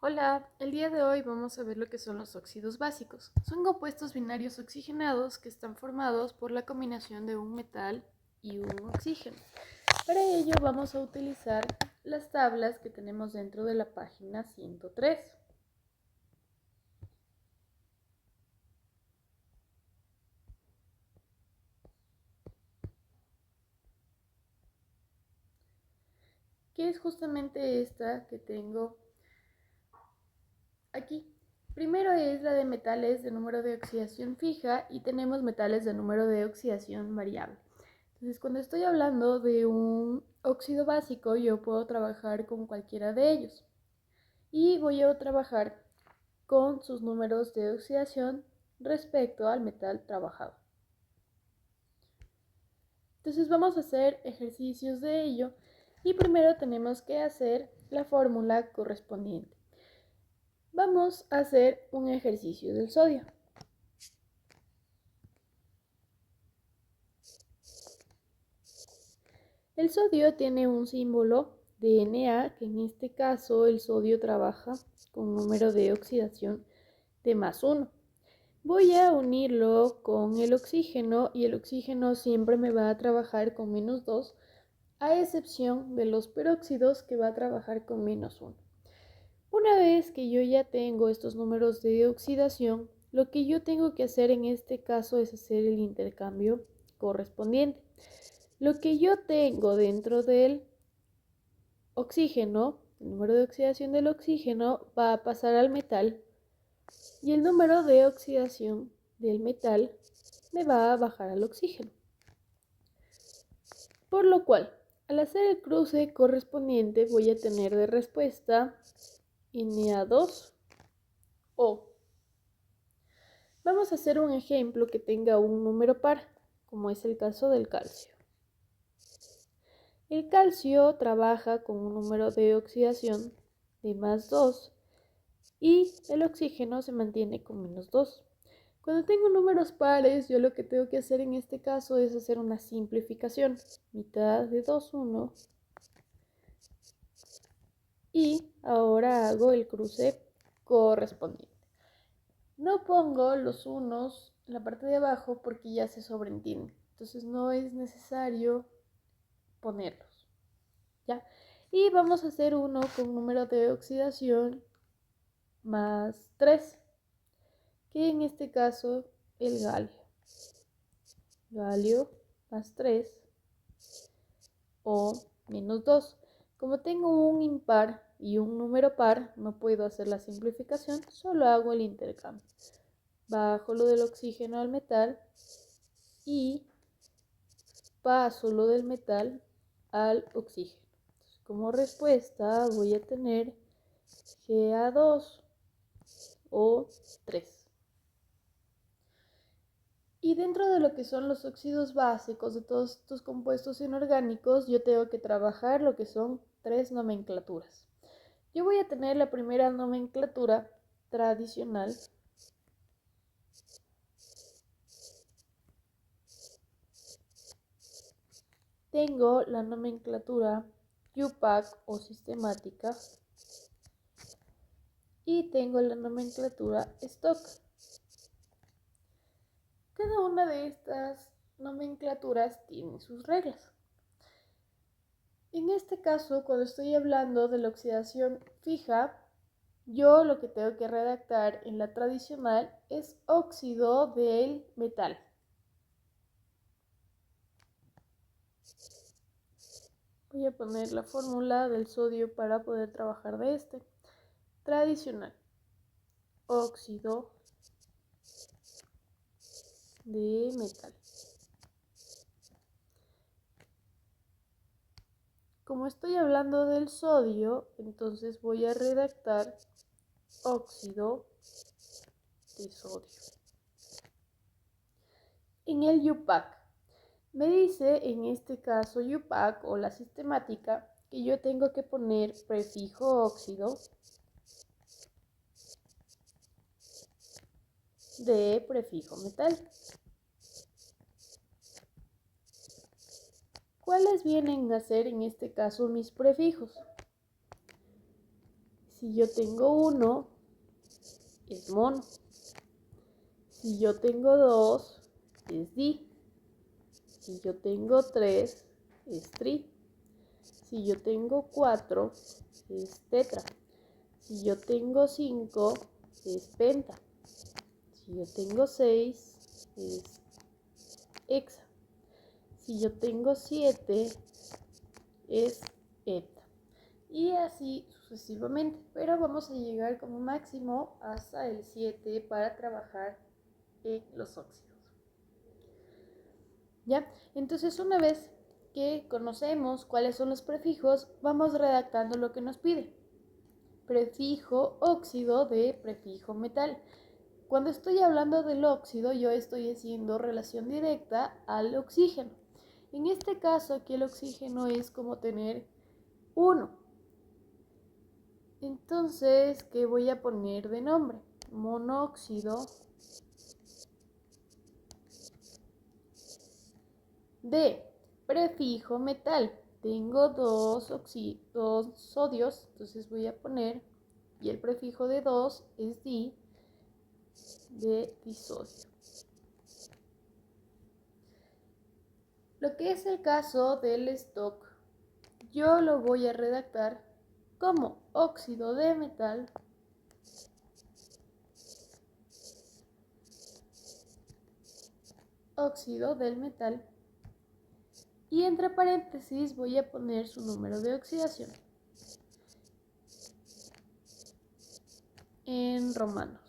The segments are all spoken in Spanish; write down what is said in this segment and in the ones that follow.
Hola, el día de hoy vamos a ver lo que son los óxidos básicos. Son compuestos binarios oxigenados que están formados por la combinación de un metal y un oxígeno. Para ello vamos a utilizar las tablas que tenemos dentro de la página 103. Que es justamente esta que tengo aquí. Primero es la de metales de número de oxidación fija y tenemos metales de número de oxidación variable. Entonces, cuando estoy hablando de un óxido básico, yo puedo trabajar con cualquiera de ellos. Y voy a trabajar con sus números de oxidación respecto al metal trabajado. Entonces vamos a hacer ejercicios de ello y primero tenemos que hacer la fórmula correspondiente. Vamos a hacer un ejercicio del sodio. El sodio tiene un símbolo de Na, que en este caso el sodio trabaja con un número de oxidación de +1. Voy a unirlo con el oxígeno y el oxígeno siempre me va a trabajar con -2, a excepción de los peróxidos que va a trabajar con -1. Una vez que yo ya tengo estos números de oxidación, lo que yo tengo que hacer en este caso es hacer el intercambio correspondiente. Lo que yo tengo dentro del oxígeno, el número de oxidación del oxígeno, va a pasar al metal y el número de oxidación del metal me va a bajar al oxígeno. Por lo cual, al hacer el cruce correspondiente voy a tener de respuesta Na2O. Vamos a hacer un ejemplo que tenga un número par, como es el caso del calcio. El calcio trabaja con un número de oxidación de +2 y el oxígeno se mantiene con -2. Cuando tengo números pares, yo lo que tengo que hacer en este caso es hacer una simplificación. Mitad de 2, 1. Y ahora hago el cruce correspondiente. No pongo los unos en la parte de abajo porque ya se sobreentiende. Entonces no es necesario ponerlos. ¿Ya? Y vamos a hacer uno con número de oxidación +3, que en este caso el galio. Galio +3 o -2. Como tengo un impar y un número par, no puedo hacer la simplificación, solo hago el intercambio. Bajo lo del oxígeno al metal y paso lo del metal al oxígeno. Entonces, como respuesta voy a tener Ga2 o 3. Y dentro de lo que son los óxidos básicos de todos estos compuestos inorgánicos, yo tengo que trabajar lo que son 3 nomenclaturas. Yo voy a tener la primera nomenclatura tradicional, tengo la nomenclatura UPAC o sistemática y tengo la nomenclatura stock. Cada una de estas nomenclaturas tiene sus reglas. En este caso, cuando estoy hablando de la oxidación fija, yo lo que tengo que redactar en la tradicional es óxido del metal. Voy a poner la fórmula del sodio para poder trabajar de este. Tradicional. Óxido de metal. Como estoy hablando del sodio, entonces voy a redactar óxido de sodio. En el UPAC, me dice en este caso UPAC o la sistemática que yo tengo que poner prefijo óxido de prefijo metal. ¿Cuáles vienen a ser en este caso mis prefijos? Si yo tengo 1, es mono. Si yo tengo 2, es di. Si yo tengo 3, es tri. Si yo tengo 4, es tetra. Si yo tengo 5, es penta. Si yo tengo 6, es hexa. Si yo tengo 7, es hepta. Y así sucesivamente. Pero vamos a llegar como máximo hasta el 7 para trabajar en los óxidos. ¿Ya? Entonces, una vez que conocemos cuáles son los prefijos, vamos redactando lo que nos pide. Prefijo óxido de prefijo metal. Cuando estoy hablando del óxido, yo estoy haciendo relación directa al oxígeno. En este caso, aquí el oxígeno es como tener 1. Entonces, ¿qué voy a poner de nombre? Monóxido de prefijo metal. Tengo dos sodios, entonces voy a poner, y el prefijo de 2 es di, de disodio. Lo que es el caso del stock, yo lo voy a redactar como óxido de metal óxido del metal, y entre paréntesis voy a poner su número de oxidación en romanos.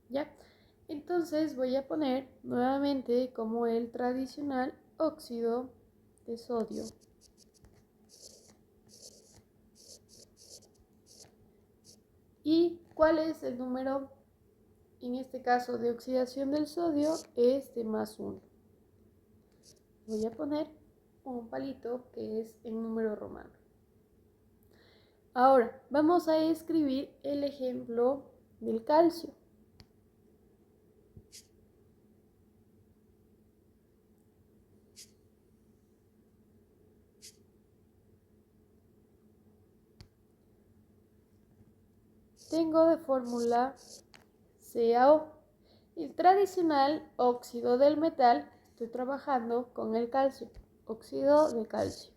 ¿Ya? Entonces voy a poner nuevamente como el tradicional óxido de sodio y cuál es el número en este caso de oxidación del sodio, es de +1. Voy a poner un palito que es en número romano. Ahora vamos a escribir el ejemplo del calcio. Tengo de fórmula CaO. El tradicional óxido del metal, estoy trabajando con el calcio, óxido de calcio.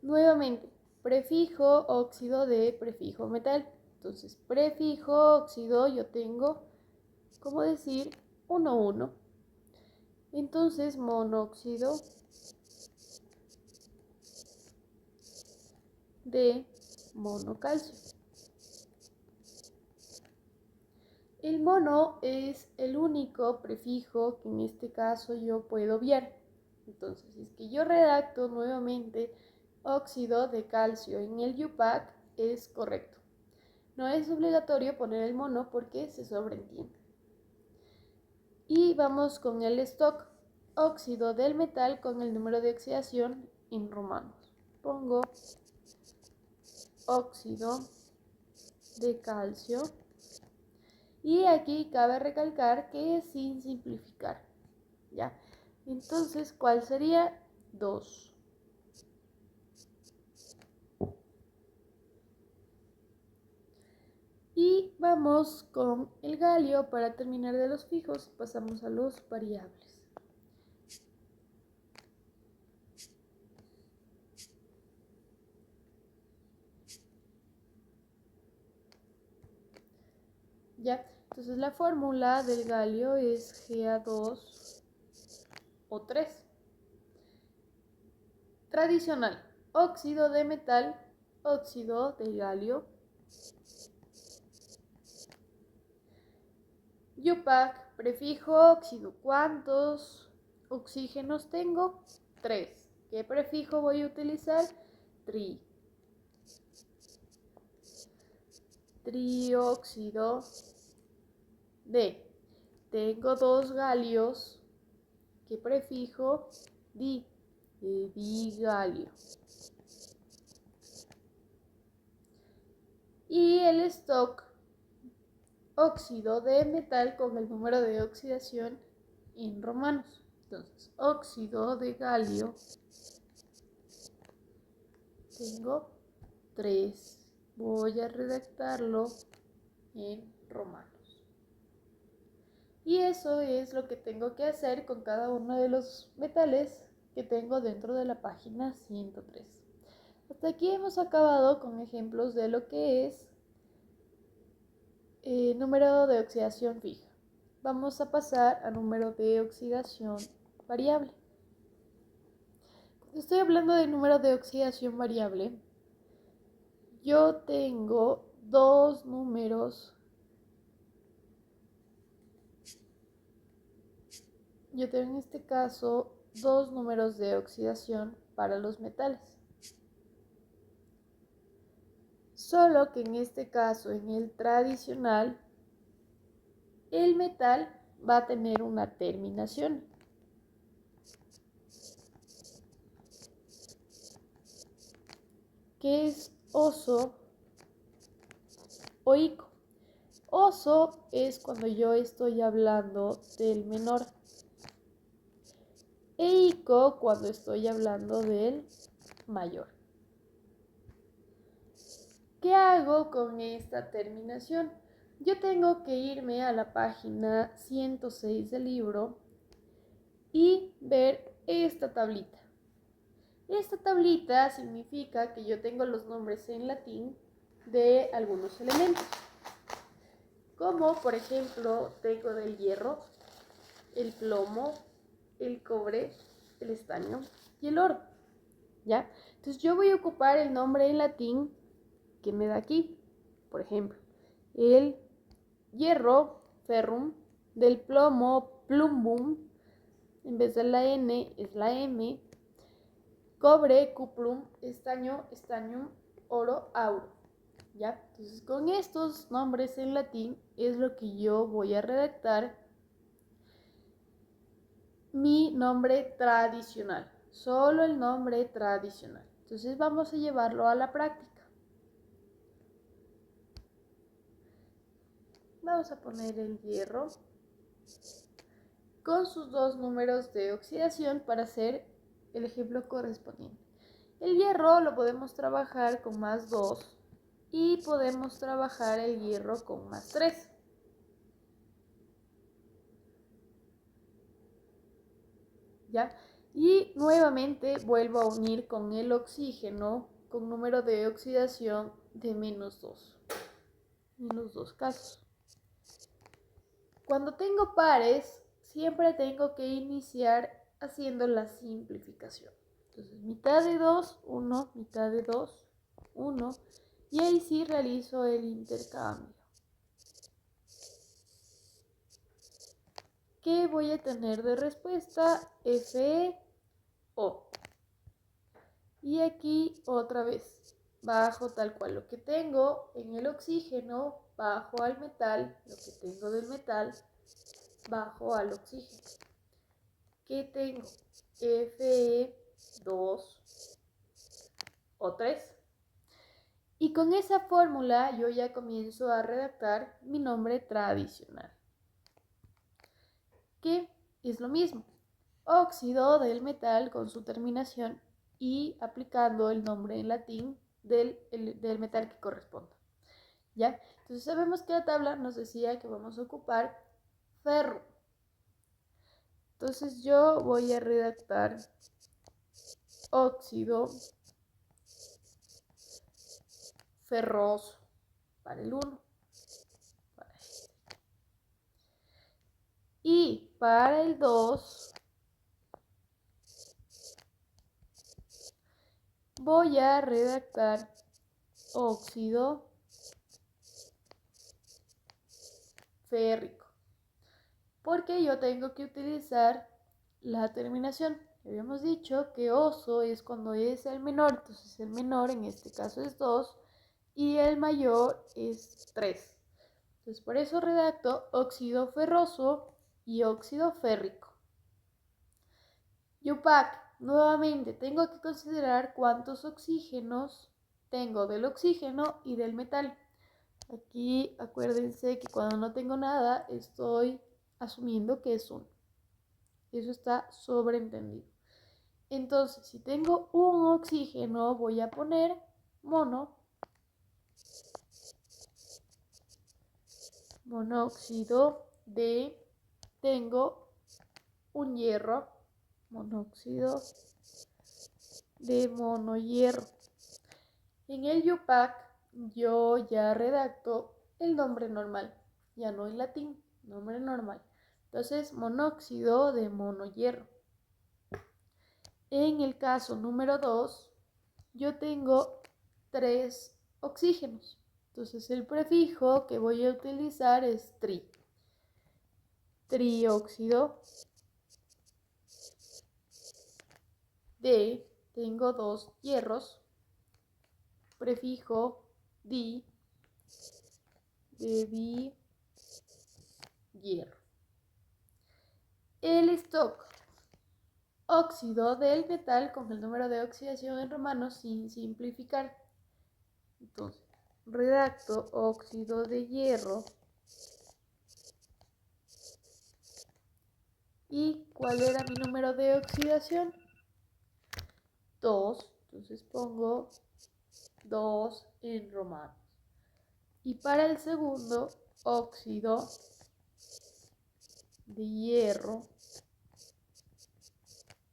Nuevamente, prefijo óxido de prefijo metal. Entonces, prefijo óxido, yo tengo, como decir, 1,1. Entonces, monóxido de monocalcio. El mono es el único prefijo que en este caso yo puedo obviar. Entonces, es que yo redacto nuevamente óxido de calcio en el UPAC, es correcto. No es obligatorio poner el mono porque se sobreentiende. Y vamos con el stock, óxido del metal con el número de oxidación en romanos. Pongo óxido de calcio. Y aquí cabe recalcar que es sin simplificar, ¿ya? Entonces, ¿cuál sería? 2. Y vamos con el galio para terminar de los fijos y pasamos a los variables. ¿Ya? Entonces la fórmula del galio es Ga2O3. Tradicional, óxido de metal, óxido de galio. UPAC, prefijo óxido. ¿Cuántos oxígenos tengo? 3. ¿Qué prefijo voy a utilizar? Tri. Trióxido de. Tengo 2 galios. ¿Qué prefijo? Di. De digalio. Y el stock, óxido de metal con el número de oxidación en romanos. Entonces, óxido de galio, tengo 3. Voy a redactarlo en romanos. Y eso es lo que tengo que hacer con cada uno de los metales que tengo dentro de la página 103. Hasta aquí hemos acabado con ejemplos de lo que es número de oxidación fija. Vamos a pasar a número de oxidación variable. Cuando estoy hablando de número de oxidación variable, yo tengo dos números. Yo tengo en este caso dos números de oxidación para los metales. Solo que en este caso, en el tradicional, el metal va a tener una terminación. Que es oso o ico. Oso es cuando yo estoy hablando del menor. E ico cuando estoy hablando del mayor. ¿Qué hago con esta terminación? Yo tengo que irme a la página 106 del libro y ver esta tablita. Esta tablita significa que yo tengo los nombres en latín de algunos elementos. Como por ejemplo tengo del hierro, el plomo, el cobre, el estaño y el oro. ¿Ya? Entonces yo voy a ocupar el nombre en latín que me da aquí. Por ejemplo, el hierro, ferrum, del plomo, plumbum, en vez de la N es la M, cobre, cuplum, estaño, stanium, oro, auro. ¿Ya? Entonces con estos nombres en latín es lo que yo voy a redactar mi nombre tradicional, solo el nombre tradicional. Entonces vamos a llevarlo a la práctica. Vamos a poner el hierro con sus dos números de oxidación para hacer el ejemplo correspondiente. El hierro lo podemos trabajar con más 2 y podemos trabajar el hierro con más 3. ¿Ya? Y nuevamente vuelvo a unir con el oxígeno con número de oxidación de menos 2 en los dos casos. Cuando tengo pares, siempre tengo que iniciar haciendo la simplificación. Entonces, mitad de 2, 1, mitad de 2, 1, y ahí sí realizo el intercambio. ¿Qué voy a tener de respuesta? FeO. Y aquí otra vez, bajo tal cual lo que tengo en el oxígeno, bajo al metal, lo que tengo del metal, bajo al oxígeno. ¿Qué tengo? Fe2 o 3. Y con esa fórmula yo ya comienzo a redactar mi nombre tradicional, que es lo mismo. Óxido del metal con su terminación y aplicando el nombre en latín del metal que corresponda. ¿Ya? Entonces sabemos que la tabla nos decía que vamos a ocupar ferro. Entonces yo voy a redactar óxido ferroso para el 1. Y para el 2 voy a redactar óxido férrico, porque yo tengo que utilizar la terminación. Habíamos dicho que oso es cuando es el menor, entonces el menor en este caso es 2 y el mayor es 3. Entonces por eso redacto óxido ferroso y óxido férrico. Yupac, nuevamente tengo que considerar cuántos oxígenos tengo del oxígeno y del metal. Aquí acuérdense que cuando no tengo nada estoy asumiendo que es 1. Eso está sobreentendido. Entonces, si tengo un oxígeno, voy a poner monóxido de, tengo un hierro, monóxido de monohierro. En el UPAC yo ya redacto el nombre normal, ya no en latín, nombre normal. Entonces, monóxido de monohierro. En el caso número 2, yo tengo 3 oxígenos. Entonces, el prefijo que voy a utilizar es tri. Trióxido de, tengo 2 hierros, prefijo di, de di-hierro. El stock, óxido del metal con el número de oxidación en romano sin simplificar. Entonces, redacto óxido de hierro. ¿Y cuál era mi número de oxidación? 2. Entonces pongo 2 en romanos. Y para el segundo, óxido de hierro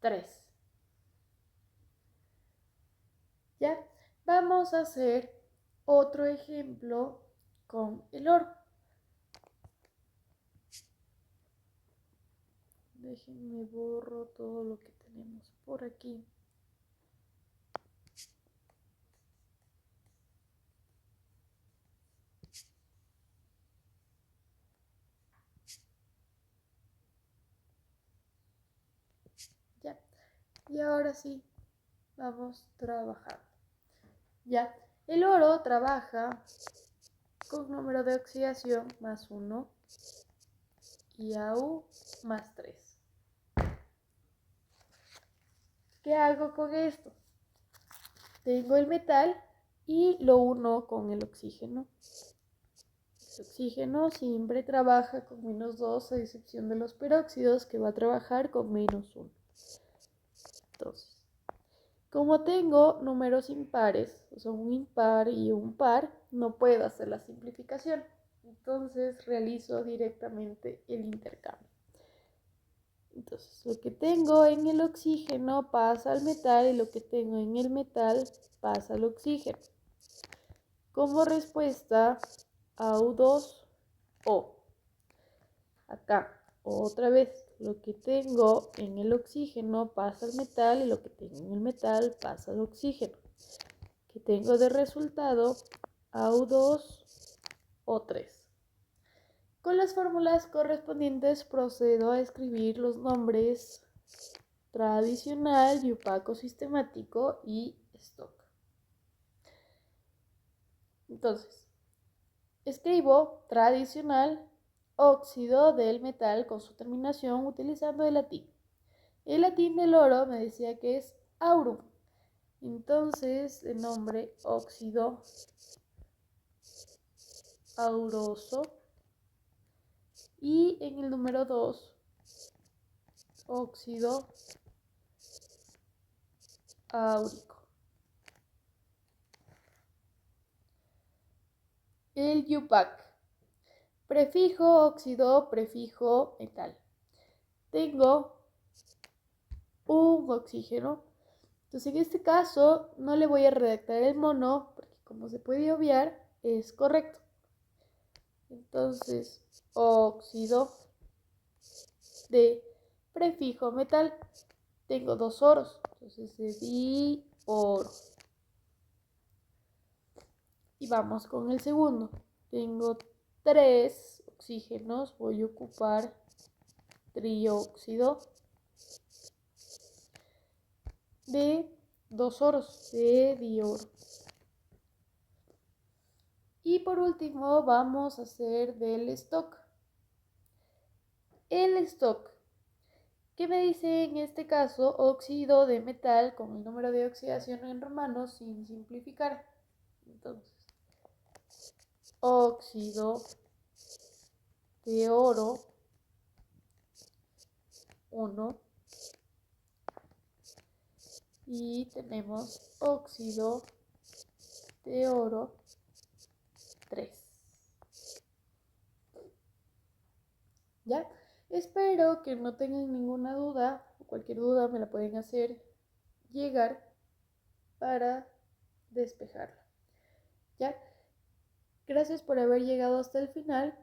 3. ¿Ya? Vamos a hacer otro ejemplo con el oro. Déjenme borro todo lo que tenemos por aquí. Ya. Y ahora sí, vamos trabajando. Ya. El oro trabaja con número de oxidación más 1 y AU más 3. ¿Qué hago con esto? Tengo el metal y lo uno con el oxígeno. El oxígeno siempre trabaja con -2, a excepción de los peróxidos, que va a trabajar con -1. Entonces, como tengo números impares, o sea, un impar y un par, no puedo hacer la simplificación. Entonces, realizo directamente el intercambio. Entonces, lo que tengo en el oxígeno pasa al metal y lo que tengo en el metal pasa al oxígeno. Como respuesta, AU2O. Acá, otra vez, lo que tengo en el oxígeno pasa al metal y lo que tengo en el metal pasa al oxígeno. Que tengo de resultado AU2O3. Con las fórmulas correspondientes procedo a escribir los nombres tradicional, diupaco sistemático y stock. Entonces, escribo tradicional óxido del metal con su terminación utilizando el latín. El latín del oro me decía que es aurum. Entonces, el nombre óxido auroso. Y en el número 2, óxido áurico. El UPAC. Prefijo óxido, prefijo metal. Tengo un oxígeno. Entonces, en este caso, no le voy a redactar el mono, porque como se puede obviar, es correcto. Entonces, óxido de prefijo metal. Tengo 2 oros, entonces de dioro. Y vamos con el segundo. Tengo 3 oxígenos, voy a ocupar trióxido de 2 oros, de dioro. Y por último vamos a hacer del stock. El stock, ¿qué me dice en este caso? Óxido de metal con el número de oxidación en romano sin simplificar. Entonces, óxido de oro 1 y tenemos óxido de oro 3. ¿Ya? Espero que no tengan ninguna duda, o cualquier duda me la pueden hacer llegar para despejarla. ¿Ya? Gracias por haber llegado hasta el final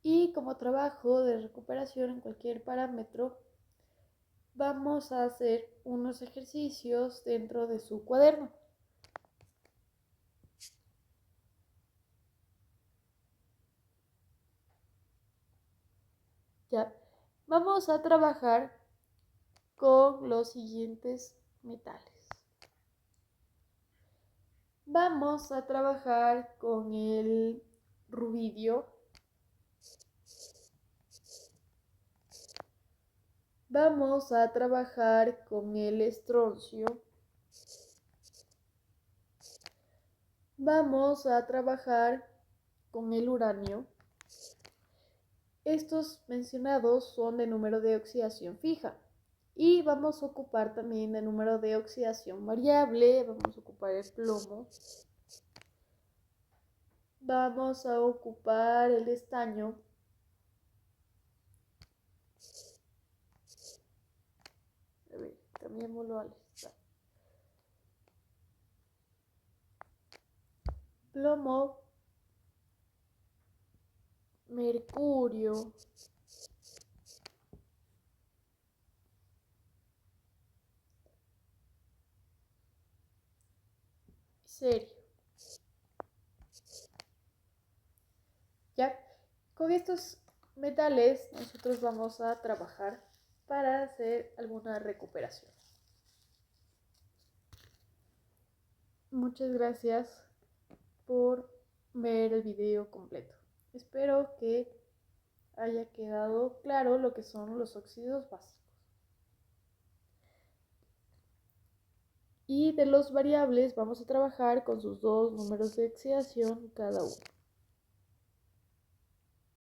y como trabajo de recuperación en cualquier parámetro, vamos a hacer unos ejercicios dentro de su cuaderno. ¿Ya? Vamos a trabajar con los siguientes metales. Vamos a trabajar con el rubidio. Vamos a trabajar con el estroncio. Vamos a trabajar con el uranio. Estos mencionados son de número de oxidación fija. Y vamos a ocupar también el número de oxidación variable. Vamos a ocupar el plomo. Vamos a ocupar el estaño. A ver, cambiémoslo al estaño. Plomo, mercurio, serio. ¿Ya? Con estos metales nosotros vamos a trabajar para hacer alguna recuperación. Muchas gracias por ver el video completo. Espero que haya quedado claro lo que son los óxidos básicos. Y de los variables vamos a trabajar con sus dos números de oxidación cada uno.